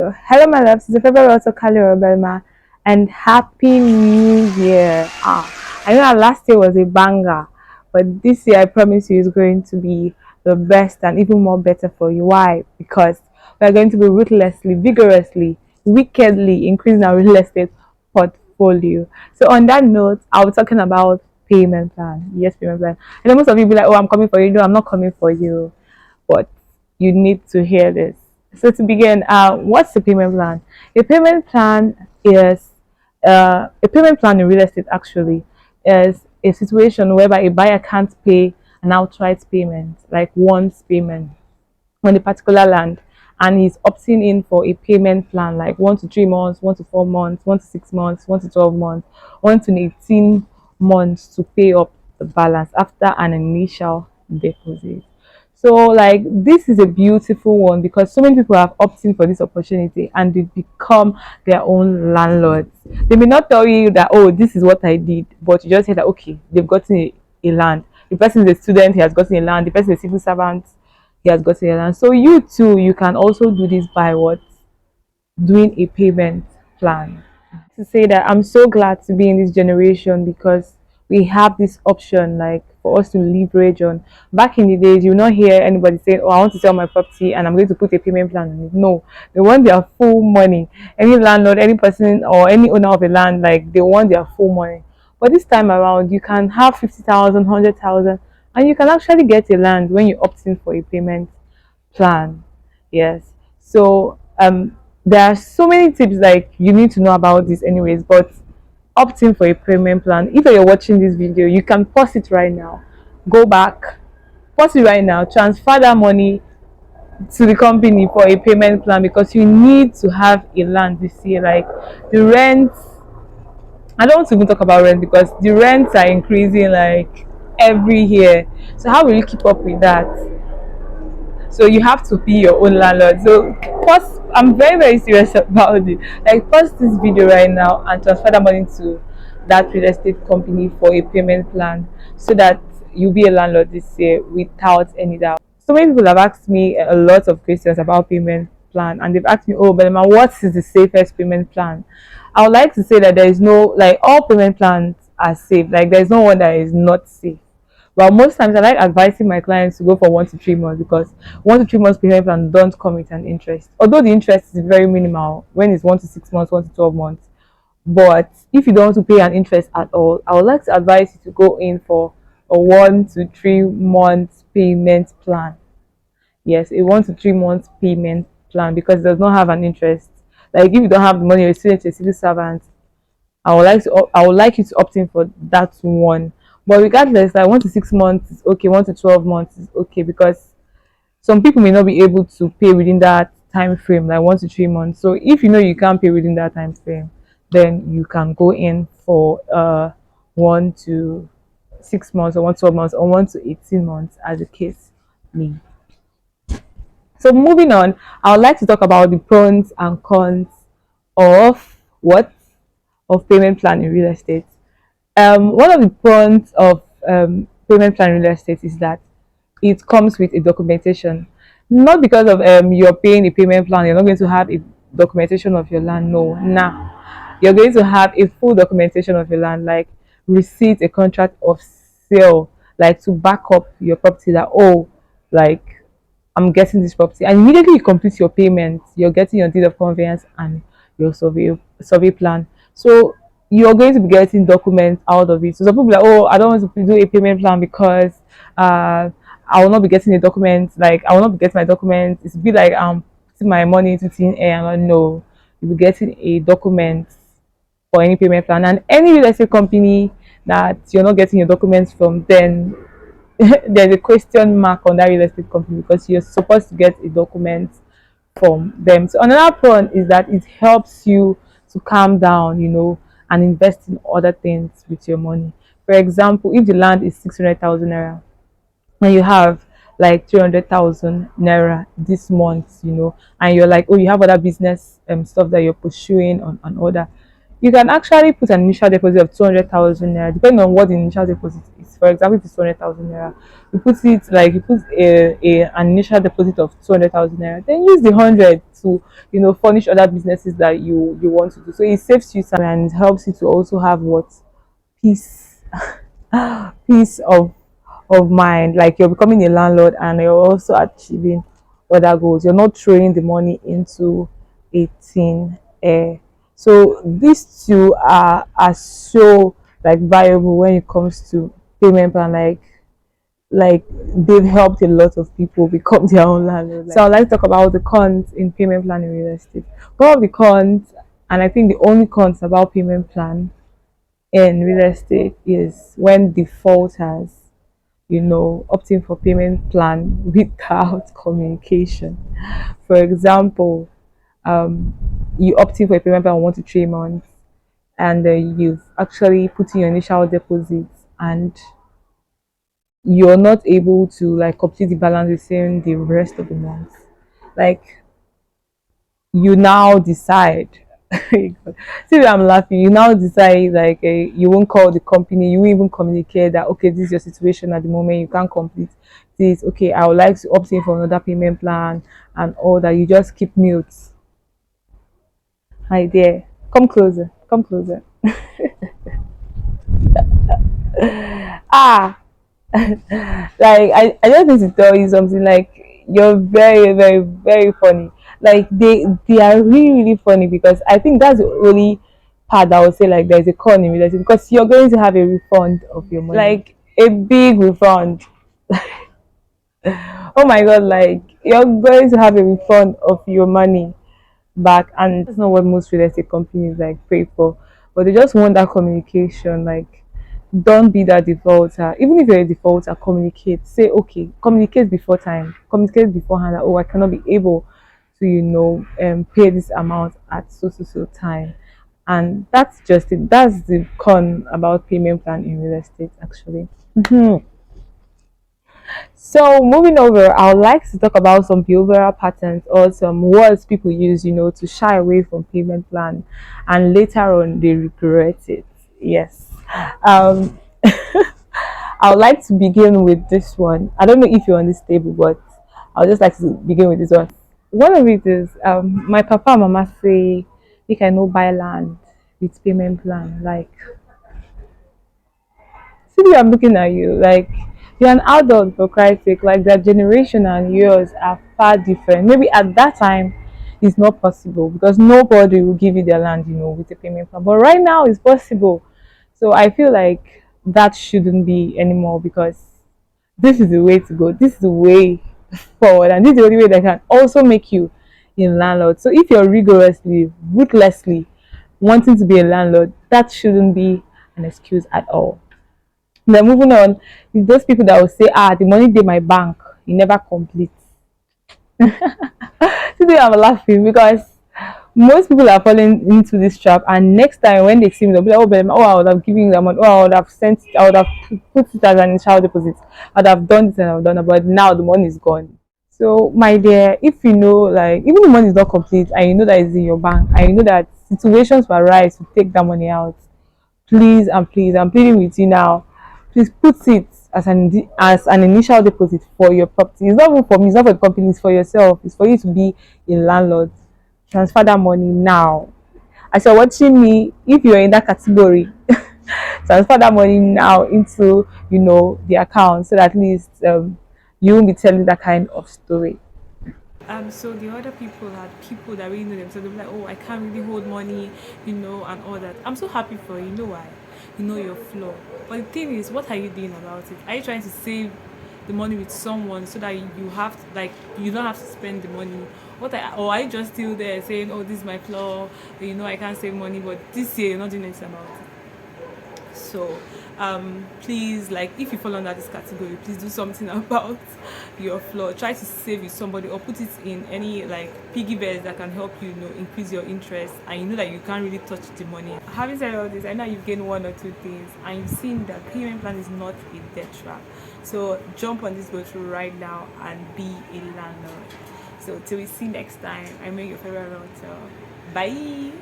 Hello, my loves. It's your favorite realtor, kalioorabelema, and happy New Year. I know our last year was a banger, but this year I promise you is going to be the best and even more better for you. Why? Because we are going to be ruthlessly, vigorously, wickedly increasing our real estate portfolio. So, on that note, I'll be talking about payment plan. Yes, payment plan. I know most of you be like, "Oh, I'm coming for you." No, I'm not coming for you, but you need to hear this. So to begin, what's the payment plan? A payment plan is a payment plan in real estate actually is a situation whereby a buyer can't pay an outright payment, like once payment on a particular land, and he's opting in for a payment plan like 1 to 3 months, 1 to 4 months, 1 to 6 months, 1 to 12 months, 1 to 18 months to pay up the balance after an initial deposit. So like this is a beautiful one because so many people have opted for this opportunity and they become their own landlords. They may not tell you that, oh, this is what I did, but you just say that okay, they've gotten a land. The person is a student, he has gotten a land. The person is a civil servant, he has gotten a land. So you too, you can also do this by what? Doing a payment plan. To say that I'm so glad to be in this generation because we have this option like for us to leverage on. Back in the days, you will not hear anybody say, "Oh, I want to sell my property and I'm going to put a payment plan on it." No, they want their full money. Any landlord, any person, or any owner of a land, like they want their full money. But this time around, you can have 50,000, 100,000, and you can actually get a land when you opt in for a payment plan. Yes. So there are so many tips like you need to know about this anyways, but opting for a payment plan. If you're watching this video, you can pause it right now. Go back, pause it right now, transfer that money to the company for a payment plan because you need to have a land this year. Like the rent, I don't want to even talk about rent because the rents are increasing like every year. So how will you keep up with that? So you have to be your own landlord. So pause, I'm very very serious about it. Like pause this video right now and transfer the money to that real estate company for a payment plan so that you'll be a landlord this year without any doubt. So many people have asked me a lot of questions about payment plan and they've asked me, "Oh, Belema, what is the safest payment plan?" I would like to say that there is no, like, all payment plans are safe. Like there's no one that is not safe. Well, most times I like advising my clients to go for 1 to 3 months because 1 to 3 months payment plan don't come with an interest. Although the interest is very minimal when it's 1 to 6 months, 1 to 12 months. But if you don't want to pay an interest at all, I would like to advise you to go in for a 1 to 3 months payment plan. Yes, a 1 to 3 months payment plan because it does not have an interest. Like if you don't have the money, you're a student, you're a civil servant, I would like you to opt in for that one. But regardless, like 1 to 6 months is okay, 1 to 12 months is okay because some people may not be able to pay within that time frame, like 1 to 3 months. So if you know you can't pay within that time frame, then you can go in for 1 to 6 months or 1 to 12 months or 1 to 18 months as the case may. So moving on, I would like to talk about the pros and cons of what of payment plan in real estate. One of the pros of payment plan in real estate is that it comes with a documentation. Not because of you're paying a payment plan, you're not going to have a documentation of your land. No, nah. You're going to have a full documentation of your land, like receipt, a contract of sale, like to back up your property that, oh, like I'm getting this property. And immediately you complete your payment, you're getting your deed of conveyance and your survey plan. So you're going to be getting documents out of it. So some people are like, oh, I don't want to do a payment plan because I will not be getting a document. Like I will not be getting my documents. It's be like putting my money into thin air. I'm like, no, you'll be getting a document for any payment plan. And any real estate company that you're not getting your documents from, then there's a question mark on that real estate company because you're supposed to get a document from them. So another point is that it helps you to calm down, and invest in other things with your money. For example, if the land is 600,000 naira and you have like 300,000 naira this month, and you're like, oh, you have other business stuff that you're pursuing on order, You can actually put an initial deposit of 200,000 naira, depending on what the initial deposit is. For example, if it's 200,000 naira, you put an initial deposit of 200,000 naira, then use the 100 to furnish other businesses that you want to do. So it saves you time and it helps you to also have what peace peace of mind. Like you're becoming a landlord and you're also achieving other goals. You're not throwing the money into a thin air. So these two are so like viable when it comes to payment plan. Like they've helped a lot of people become their own landlord. So I'd like to talk about the cons in payment plan in real estate. One of the cons, and I think the only cons about payment plan in real estate, is when defaulters opting for payment plan without communication. For example, um, you opting for a payment plan 1 to 3 months, and you've actually put in your initial deposits, and you're not able to like complete the balance within the rest of the month. Like you now decide. See where I'm laughing. You now decide like you won't call the company. You won't even communicate that okay, this is your situation at the moment. You can't complete this. Okay, I would like to opt in for another payment plan and all that. You just keep mute. Hi there. Come closer. Come closer. Ah, I just need to tell you something. Like you're very, very, very funny. Like they are really, really funny, because I think that's the only part that I would say like there's a con in relationship, because you're going to have a refund of your money. Like a big refund. Oh my god, like you're going to have a refund of your money back, and that's not what most real estate companies like pay for. But they just want that communication. Like don't be that defaulter. Even if you're a defaulter, communicate. Say okay, communicate before time, communicate beforehand that, oh, I cannot be able to pay this amount at so time. And that's just it. That's the con about payment plan in real estate actually. So moving over, I would like to talk about some behavioral patterns or some words people use, to shy away from payment plan, and later on they regret it. Yes. Um, I would like to begin with this one. I don't know if you're on this table, but I would just like to begin with this one. One of it is my papa and mama say, "Make I no buy land with payment plan." Like see the way I'm looking at you, like you're an adult for Christ's sake. Like their generation and yours are far different. Maybe at that time it's not possible because nobody will give you their land, with a payment plan. But right now it's possible. So I feel like that shouldn't be anymore, because this is the way to go. This is the way forward, and this is the only way that can also make you a landlord. So if you're rigorously, ruthlessly wanting to be a landlord, that shouldn't be an excuse at all. Then moving on, is those people that will say, the money in my bank, you never complete. Today I'm laughing because most people are falling into this trap, and next time when they see me, they'll be like, oh, I would have given you the money, oh, I would have put it as an initial deposit, I would have done this and I've done it, but now the money is gone. So, my dear, if you know, like, even the money is not complete and you know that it's in your bank and you know that situations will arise to take that money out, please and please, I'm pleading with you now. Please put it as an initial deposit for your property. It's not even for me, it's not for the company, it's for yourself. It's for you to be a landlord. Transfer that money now. As you're watching me, if you're in that category, transfer that money now into the account, so that at least you won't be telling that kind of story. So the other people are people that really know themselves. They're like, oh, I can't really hold money, and all that. I'm so happy for you. You know why? You know your flaw. But the thing is, what are you doing about it? Are you trying to save the money with someone so that you have to, like, you don't have to spend the money? Or are you just still there saying, oh, this is my flaw, I can't save money, but this year you're not doing anything about it? So please, like, if you fall under this category, please do something about your flaw. Try to save with somebody or put it in any like piggy bank that can help you, increase your interest, and you know that you can't really touch the money. Having said all this, I know you've gained one or two things and you've seen that payment plan is not a debt trap. So jump on this boat right now and be a landlord. So till we see next time, I'm your favorite realtor. Bye.